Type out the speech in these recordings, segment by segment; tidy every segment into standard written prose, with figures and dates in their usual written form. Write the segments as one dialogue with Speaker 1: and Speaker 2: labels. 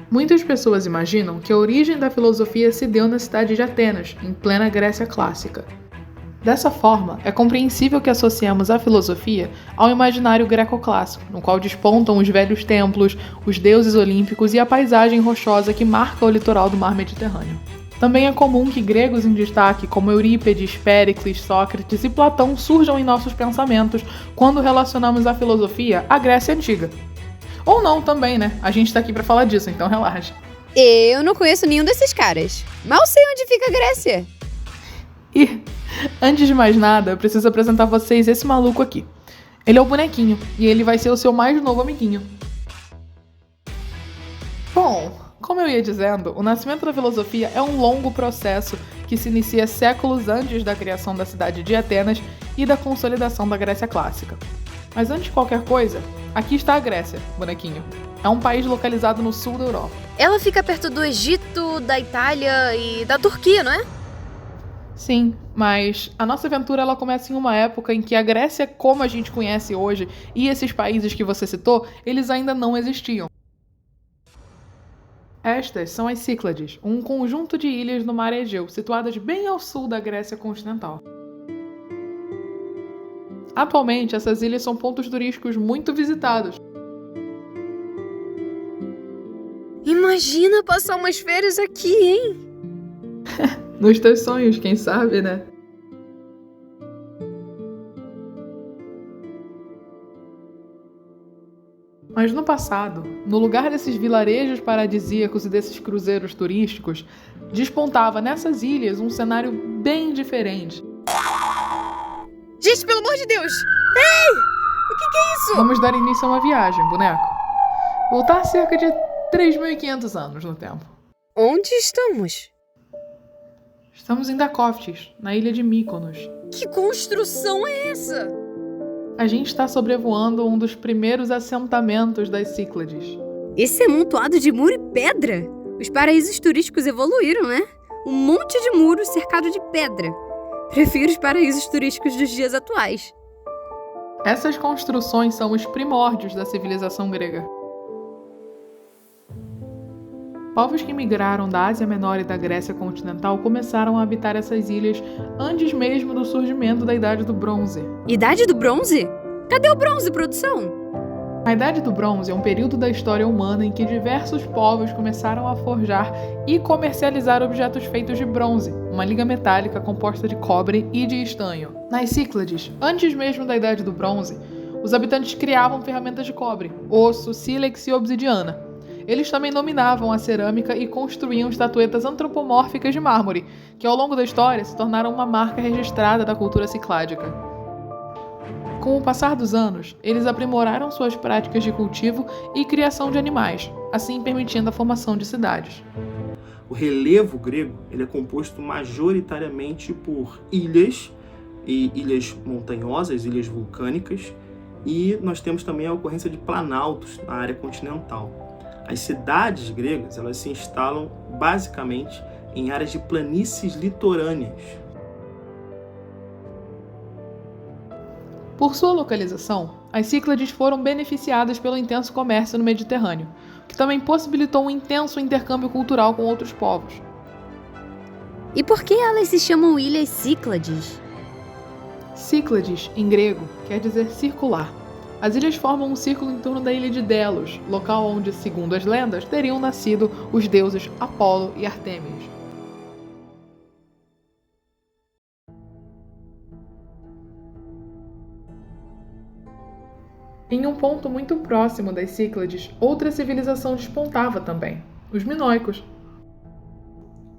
Speaker 1: Muitas pessoas imaginam que a origem da filosofia se deu na cidade de Atenas, em plena Grécia clássica. Dessa forma, é compreensível que associemos a filosofia ao imaginário greco-clássico, no qual despontam os velhos templos, os deuses olímpicos e a paisagem rochosa que marca o litoral do mar Mediterrâneo. Também é comum que gregos em destaque, como Eurípides, Péricles, Sócrates e Platão, surjam em nossos pensamentos quando relacionamos a filosofia à Grécia Antiga. Ou não também, né? A gente tá aqui pra falar disso, então relaxa.
Speaker 2: Eu não conheço nenhum desses caras. Mal sei onde fica a Grécia.
Speaker 1: E, antes de mais nada, eu preciso apresentar a vocês esse maluco aqui. Ele é o Bonequinho, e ele vai ser o seu mais novo amiguinho. Bom, como eu ia dizendo, o nascimento da filosofia é um longo processo que se inicia séculos antes da criação da cidade de Atenas e da consolidação da Grécia clássica. Mas antes de qualquer coisa, aqui está a Grécia, Bonequinho. É um país localizado no sul da Europa.
Speaker 2: Ela fica perto do Egito, da Itália e da Turquia, não é?
Speaker 1: Sim, mas a nossa aventura ela começa em uma época em que a Grécia, como a gente conhece hoje, e esses países que você citou, eles ainda não existiam. Estas são as Cíclades, um conjunto de ilhas no mar Egeu, situadas bem ao sul da Grécia continental. Atualmente, essas ilhas são pontos turísticos muito visitados.
Speaker 2: Imagina passar umas férias aqui, hein?
Speaker 1: Nos teus sonhos, quem sabe, né? Mas no passado, no lugar desses vilarejos paradisíacos e desses cruzeiros turísticos, despontava nessas ilhas um cenário bem diferente.
Speaker 2: Gente, pelo amor de Deus! Ei! O que é isso?
Speaker 1: Vamos dar início a uma viagem, boneco. Voltar cerca de 3.500 anos no tempo.
Speaker 2: Onde estamos?
Speaker 1: Estamos em Dakóftis, na ilha de Mykonos.
Speaker 2: Que construção é essa?
Speaker 1: A gente está sobrevoando um dos primeiros assentamentos das Cíclades.
Speaker 2: Esse é amontoado de muro e pedra? Os paraísos turísticos evoluíram, né? Um monte de muro cercado de pedra. Prefiro os paraísos turísticos dos dias atuais.
Speaker 1: Essas construções são os primórdios da civilização grega. Povos que migraram da Ásia Menor e da Grécia continental começaram a habitar essas ilhas antes mesmo do surgimento da Idade do Bronze.
Speaker 2: Idade do Bronze? Cadê o bronze, produção?
Speaker 1: A Idade do Bronze é um período da história humana em que diversos povos começaram a forjar e comercializar objetos feitos de bronze, uma liga metálica composta de cobre e de estanho. Nas Cíclades, antes mesmo da Idade do Bronze, os habitantes criavam ferramentas de cobre, osso, sílex e obsidiana. Eles também dominavam a cerâmica e construíam estatuetas antropomórficas de mármore, que ao longo da história se tornaram uma marca registrada da cultura cicládica. Com o passar dos anos, eles aprimoraram suas práticas de cultivo e criação de animais, assim permitindo a formação de cidades.
Speaker 3: O relevo grego ele é composto majoritariamente por ilhas, e ilhas montanhosas, ilhas vulcânicas, e nós temos também a ocorrência de planaltos na área continental. As cidades gregas elas se instalam basicamente em áreas de planícies litorâneas.
Speaker 1: Por sua localização, as Cíclades foram beneficiadas pelo intenso comércio no Mediterrâneo, que também possibilitou um intenso intercâmbio cultural com outros povos.
Speaker 2: E por que elas se chamam Ilhas Cíclades?
Speaker 1: Cíclades, em grego, quer dizer circular. As ilhas formam um círculo em torno da ilha de Delos, local onde, segundo as lendas, teriam nascido os deuses Apolo e Artêmios. Em um ponto muito próximo das Cíclades, outra civilização despontava também, os minoicos.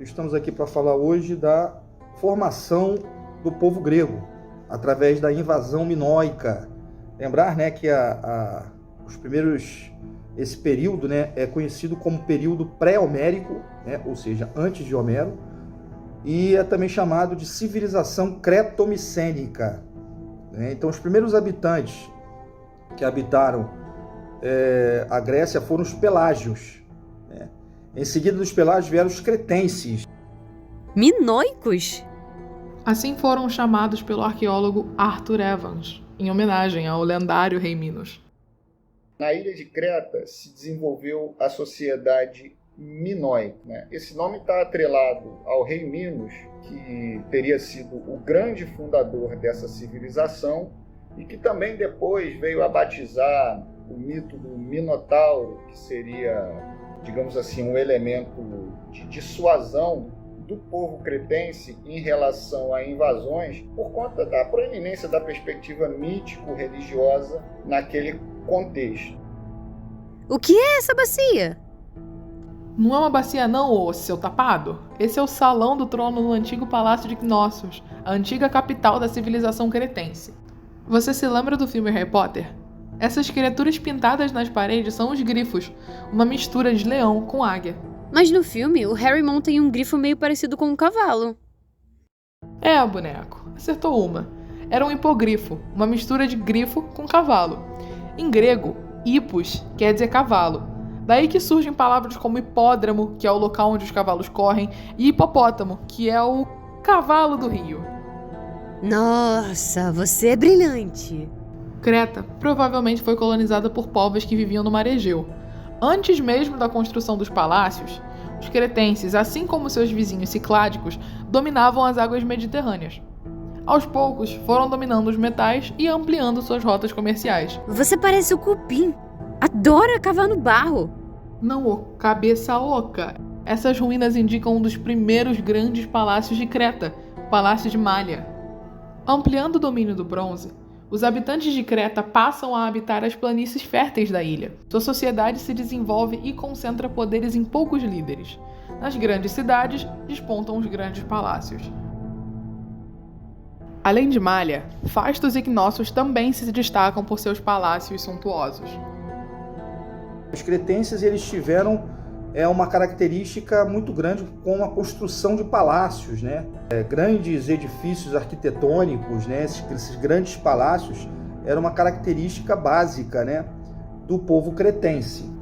Speaker 4: Estamos aqui para falar hoje da formação do povo grego, através da invasão minoica. Lembrar, né, que esse período, né, é conhecido como período pré-homérico, né, ou seja, antes de Homero, e é também chamado de civilização cretomicênica. Né? Então, os primeiros habitantes que habitaram a Grécia foram os pelágios. Né? Em seguida dos pelágios vieram os cretenses.
Speaker 2: Minoicos?
Speaker 1: Assim foram chamados pelo arqueólogo Arthur Evans, em homenagem ao lendário rei Minos.
Speaker 5: Na ilha de Creta se desenvolveu a sociedade minoica, né? Esse nome está atrelado ao rei Minos, que teria sido o grande fundador dessa civilização e que também depois veio a batizar o mito do Minotauro, que seria, digamos assim, um elemento de dissuasão do povo cretense em relação a invasões por conta da proeminência da perspectiva mítico-religiosa naquele contexto.
Speaker 2: O que é essa bacia?
Speaker 1: Não é uma bacia não, ô seu tapado. Esse é o salão do trono do antigo palácio de Knossos, a antiga capital da civilização cretense. Você se lembra do filme Harry Potter? Essas criaturas pintadas nas paredes são os grifos, uma mistura de leão com águia.
Speaker 2: Mas no filme, o Harry monta em um grifo meio parecido com um cavalo.
Speaker 1: É, boneco, acertou uma. Era um hipogrifo, uma mistura de grifo com cavalo. Em grego, hippos quer dizer cavalo. Daí que surgem palavras como hipódromo, que é o local onde os cavalos correm, e hipopótamo, que é o cavalo do rio.
Speaker 2: Nossa, você é brilhante.
Speaker 1: Creta provavelmente foi colonizada por povos que viviam no mar Egeu. Antes mesmo da construção dos palácios, os cretenses, assim como seus vizinhos cicládicos, dominavam as águas mediterrâneas. Aos poucos, foram dominando os metais e ampliando suas rotas comerciais.
Speaker 2: Você parece o cupim. Adora cavar no barro.
Speaker 1: Não, ô cabeça oca. Essas ruínas indicam um dos primeiros grandes palácios de Creta, o Palácio de Malha. Ampliando o domínio do bronze, os habitantes de Creta passam a habitar as planícies férteis da ilha. Sua sociedade se desenvolve e concentra poderes em poucos líderes. Nas grandes cidades, despontam os grandes palácios. Além de Malha, Fastos e Knossos também se destacam por seus palácios suntuosos.
Speaker 4: Os cretenses eles tiveram uma característica muito grande com a construção de palácios, né? Grandes edifícios arquitetônicos, né? Esses grandes palácios eram uma característica básica, né, do povo cretense.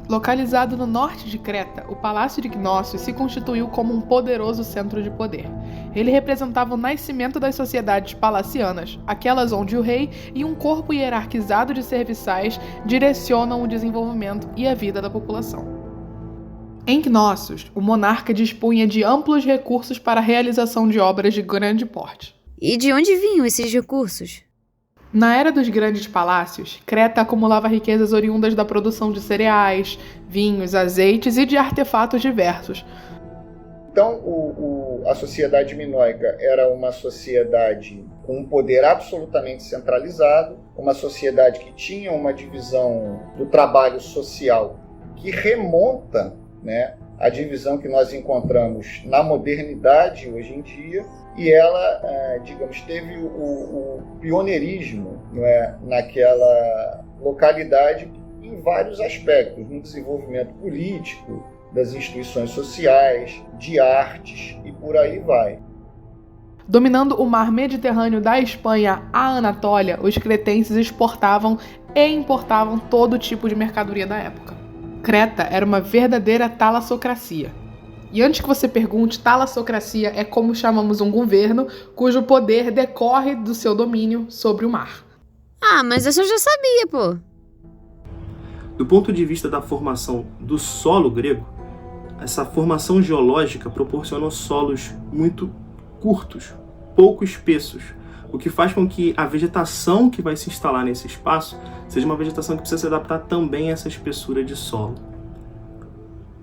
Speaker 1: Localizado no norte de Creta, o Palácio de Knossos se constituiu como um poderoso centro de poder. Ele representava o nascimento das sociedades palacianas, aquelas onde o rei e um corpo hierarquizado de serviçais direcionam o desenvolvimento e a vida da população. Em Knossos, o monarca dispunha de amplos recursos para a realização de obras de grande porte.
Speaker 2: E de onde vinham esses recursos?
Speaker 1: Na era dos grandes palácios, Creta acumulava riquezas oriundas da produção de cereais, vinhos, azeites e de artefatos diversos.
Speaker 5: Então, a sociedade minoica era uma sociedade com um poder absolutamente centralizado, uma sociedade que tinha uma divisão do trabalho social que remonta, né, a divisão que nós encontramos na modernidade hoje em dia, e ela, digamos, teve o pioneirismo, não é, naquela localidade em vários aspectos, no desenvolvimento político, das instituições sociais, de artes e por aí vai.
Speaker 1: Dominando o mar Mediterrâneo da Espanha à Anatólia, os cretenses exportavam e importavam todo tipo de mercadoria da época. Creta era uma verdadeira talassocracia. E antes que você pergunte, talassocracia é como chamamos um governo cujo poder decorre do seu domínio sobre o mar.
Speaker 2: Ah, mas essa eu já sabia, pô.
Speaker 3: Do ponto de vista da formação do solo grego, essa formação geológica proporcionou solos muito curtos, pouco espessos, o que faz com que a vegetação que vai se instalar nesse espaço seja uma vegetação que precisa se adaptar também a essa espessura de solo.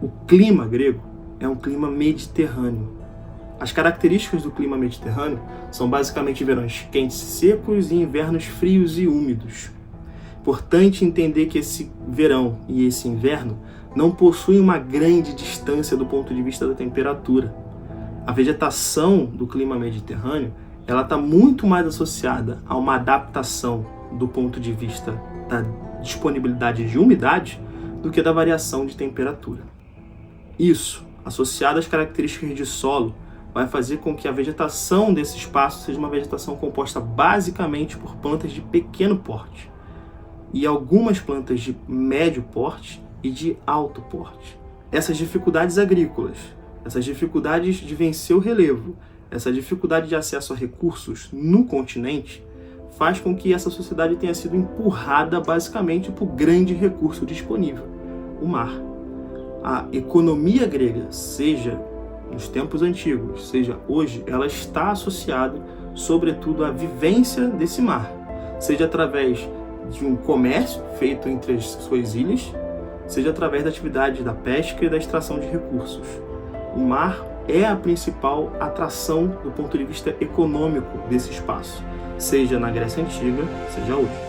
Speaker 3: O clima grego é um clima mediterrâneo. As características do clima mediterrâneo são basicamente verões quentes e secos e invernos frios e úmidos. Importante entender que esse verão e esse inverno não possuem uma grande distância do ponto de vista da temperatura. A vegetação do clima mediterrâneo ela está muito mais associada a uma adaptação do ponto de vista da disponibilidade de umidade do que da variação de temperatura. Isso, associado às características de solo, vai fazer com que a vegetação desse espaço seja uma vegetação composta basicamente por plantas de pequeno porte e algumas plantas de médio porte e de alto porte. Essas dificuldades agrícolas, essas dificuldades de vencer o relevo, essa dificuldade de acesso a recursos no continente faz com que essa sociedade tenha sido empurrada basicamente para o grande recurso disponível, o mar. A economia grega, seja nos tempos antigos, seja hoje, ela está associada, sobretudo, à vivência desse mar, seja através de um comércio feito entre as suas ilhas, seja através da atividade da pesca e da extração de recursos. O mar é a principal atração do ponto de vista econômico desse espaço, seja na Grécia Antiga, seja hoje.